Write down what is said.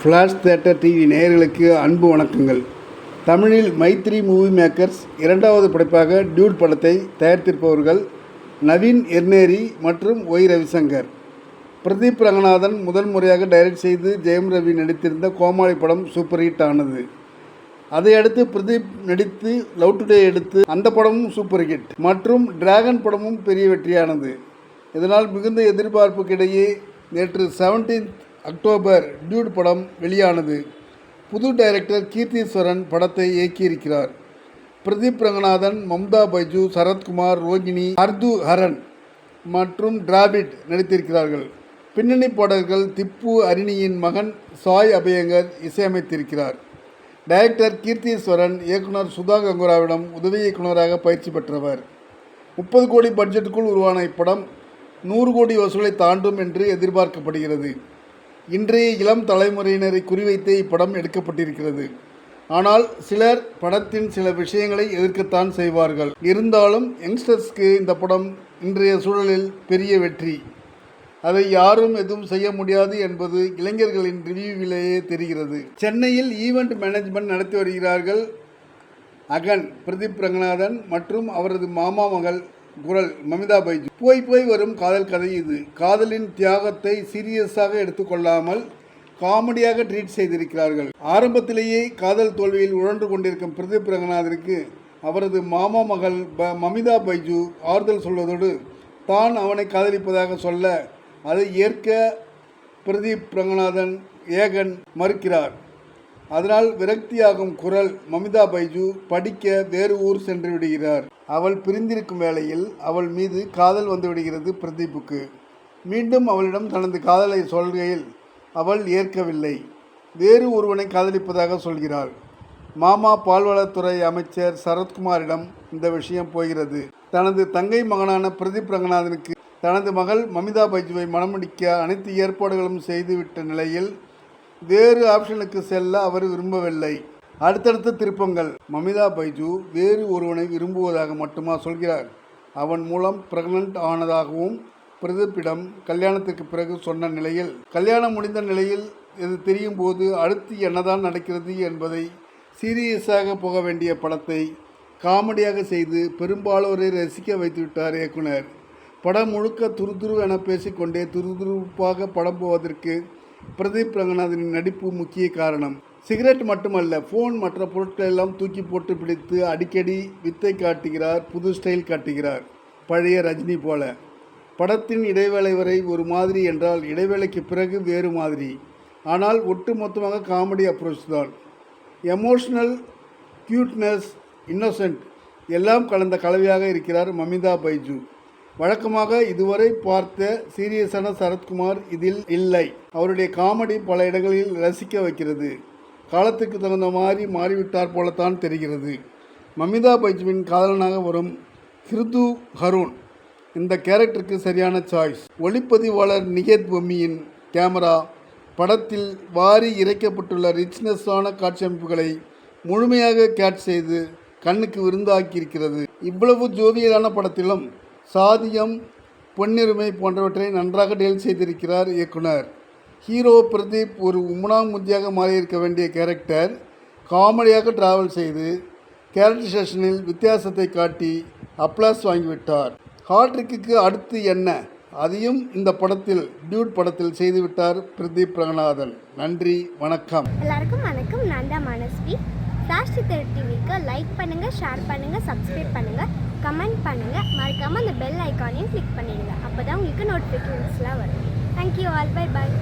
Flash theatre TV நேயர்களுக்கு அன்பு வணக்கங்கள். தமிழில் மைத்ரி மூவி மேக்கர்ஸ் இரண்டாவது படைப்பாக டியூட் படத்தை தயாரித்திருப்பவர்கள் நவீன் எர்னேரி மற்றும் ஒய் ரவிசங்கர். பிரதீப் ரங்கநாதன் முதல் முறையாக டைரக்ட் செய்து ஜெயம் ரவி நடித்திருந்த கோமாளி படம் சூப்பர் ஹிட் ஆனது. அதையடுத்து பிரதீப் நடித்து லவ் டுடே எடுத்து அந்த படமும் சூப்பர் ஹிட் மற்றும் டிராகன் படமும் பெரிய வெற்றியானது. இதனால் மிகுந்த எதிர்பார்ப்புக்கிடையே நேற்று 17 அக்டோபர் டியூட் படம் வெளியானது. புது டைரக்டர் கீர்த்தீஸ்வரன் படத்தை இயக்கியிருக்கிறார். பிரதீப் ரங்கநாதன், மம்தா பைஜு, சரத்குமார், ரோகிணி, அர்து ஹரன் மற்றும் டிராவிட் நடித்திருக்கிறார்கள். பின்னணி பாடல்கள் திப்பு அரிணியின் மகன் சாய் அபயங்கர் இசையமைத்திருக்கிறார். டைரக்டர் கீர்த்தீஸ்வரன் இயக்குனர் சுதா கங்குராவிடம் உதவி இயக்குநராக பயிற்சி பெற்றவர். 30 கோடி பட்ஜெட்டுக்குள் உருவான இப்படம் 100 கோடி வசூலை தாண்டும் என்று எதிர்பார்க்கப்படுகிறது. இன்றைய இளம் தலைமுறையினரை குறிவைத்தே இப்படம் எடுக்கப்பட்டிருக்கிறது. ஆனால் சிலர் படத்தின் சில விஷயங்களை எதிர்க்கத்தான் செய்வார்கள். இருந்தாலும் யங்ஸ்டர்ஸ்க்கு இந்த படம் இன்றைய சூழலில் பெரிய வெற்றி. அதை யாரும் எதுவும் செய்ய முடியாது என்பது இளைஞர்களின் ரிவ்யூவிலேயே தெரிகிறது. சென்னையில் ஈவெண்ட் மேனேஜ்மெண்ட் நடத்தி வருகிறார்கள் அகன் பிரதீப் ரங்கநாதன் மற்றும் அவரது மாமா மகள் குரல் மமிதா பைஜு. போய் வரும் காதல் கதை இது. காதலின் தியாகத்தை சீரியஸாக எடுத்துக்கொள்ளாமல் காமெடியாக ட்ரீட் செய்திருக்கிறார்கள். ஆரம்பத்திலேயே காதல் தோல்வியில் உழன்று கொண்டிருக்கும் பிரதீப் ரங்கநாதனுக்கு அவரது மாமா மகள் மமிதா பைஜு ஆறுதல் சொல்வதோடு தான் அவனை காதலிப்பதாக சொல்ல அதை ஏற்க பிரதீப் ரங்கநாதன் ஏகன் மறுக்கிறார். அதனால் விரக்தியாகும் குரல் மமிதா பைஜு படிக்க வேறு ஊர் சென்று விடுகிறார். அவள் பிரிந்திருக்கும் வேளையில் அவள் மீது காதல் வந்துவிடுகிறது பிரதீப்புக்கு. மீண்டும் அவளிடம் தனது காதலை சொல்கையில் அவள் ஏற்கவில்லை. வேறு ஒருவனை காதலிப்பதாக சொல்கிறாள். மாமா பால்வளத்துறை அமைச்சர் சரத்குமாரிடம் இந்த விஷயம் போகிறது. தனது தங்கை மகனான பிரதீப் ரங்கநாதனுக்கு தனது மகள் மமிதா பைஜுவை மணமுடிக்க அனைத்து ஏற்பாடுகளும் செய்துவிட்ட நிலையில் வேறு ஆப்ஷனுக்கு செல்ல அவர் விரும்பவில்லை. அடுத்தடுத்த திருப்பங்கள். மமிதா பைஜு வேறு ஒருவனை விரும்புவதாக மட்டுமா சொல்கிறார்? அவன் மூலம் பிரெக்னன்ட் ஆனதாகவும் பிரதீப்பிடம் கல்யாணத்திற்கு பிறகு சொன்ன நிலையில், கல்யாணம் முடிந்த நிலையில் இது தெரியும் போது அடுத்து என்னதான் நடக்கிறது என்பதை சீரியஸாக போக வேண்டிய படத்தை காமெடியாக செய்து பெரும்பாலோரை ரசிக்க வைத்துவிட்டார் இயக்குனர். படம் முழுக்க துருதுரு என பேசிக்கொண்டே துருதுருப்பாக படம் போவதற்கு பிரதீப் ரங்கநாதனின் நடிப்பு முக்கிய காரணம். சிகரெட் மட்டுமல்ல, ஃபோன் மற்ற பொருட்கள் எல்லாம் தூக்கி போட்டு பிடித்து அடிக்கடி வித்தை காட்டுகிறார். புது ஸ்டைல் காட்டுகிறார், பழைய ரஜினி போல. படத்தின் இடைவேளை வரை ஒரு மாதிரி என்றால் இடைவேளைக்கு பிறகு வேறு மாதிரி. ஆனால் ஒட்டு மொத்தமாக காமெடி அப்ரோச் தான். எமோஷ்னல், க்யூட்னஸ், இன்னோசென்ட் எல்லாம் கலந்த கலவையாக இருக்கிறார் மமிதா பைஜு. வழக்கமாக இதுவரை பார்த்த சீரியஸான சரத்குமார் இதில் இல்லை. அவருடைய காமெடி பல இடங்களில் ரசிக்க வைக்கிறது. காலத்துக்கு தகுந்த மாதிரி மாறிவிட்டார் போலத்தான் தெரிகிறது. மமிதா பைஜுவின் காதலனாக வரும் ஹிருது ஹருண் இந்த கேரக்டருக்கு சரியான சாய்ஸ். ஒளிப்பதிவாளர் நிகேத் பொம்மியின் கேமரா படத்தில் வாரி இறைக்கப்பட்டுள்ள ரிச்னஸான காட்சியமைப்புகளை முழுமையாக கேட்ச் செய்து கண்ணுக்கு விருந்தாக்கியிருக்கிறது. இவ்வளவு ஜோவியலான படத்திலும் சாதியம், பொன்னுரிமை போன்றவற்றை நன்றாக டீல் செய்திருக்கிறார் இயக்குனர். ஹீரோ பிரதீப் ஒரு உம்னாமுத்தியாக மாறியிருக்க வேண்டிய கேரக்டர் காமெடியாக டிராவல் செய்து கேரக்டரைசேஷனில் வித்தியாசத்தை காட்டி அப்ளாஸ் வாங்கிவிட்டார். ஹாட்ரிக்கு அடுத்து என்ன, அதையும் இந்த படத்தில் டியூட் படத்தில் செய்துவிட்டார் பிரதீப் ரங்கநாதன். நன்றி, வணக்கம். எல்லாருக்கும் வணக்கம். நான் தான் மனஸ்வி. ஃப்ளாஷ் தியேட்டர் டிவிக்கு லைக் பண்ணுங்கள், ஷேர் பண்ணுங்கள், சப்ஸ்கிரைப் பண்ணுங்கள், கமெண்ட் பண்ணுங்கள். மறக்காமல் அந்த பெல் ஐக்கானையும் கிளிக் பண்ணிடுங்க. அப்போ தான் உங்களுக்கு நோட்டிஃபிகேஷன்ஸ்லாம் வரும். Thank you all. Bye bye.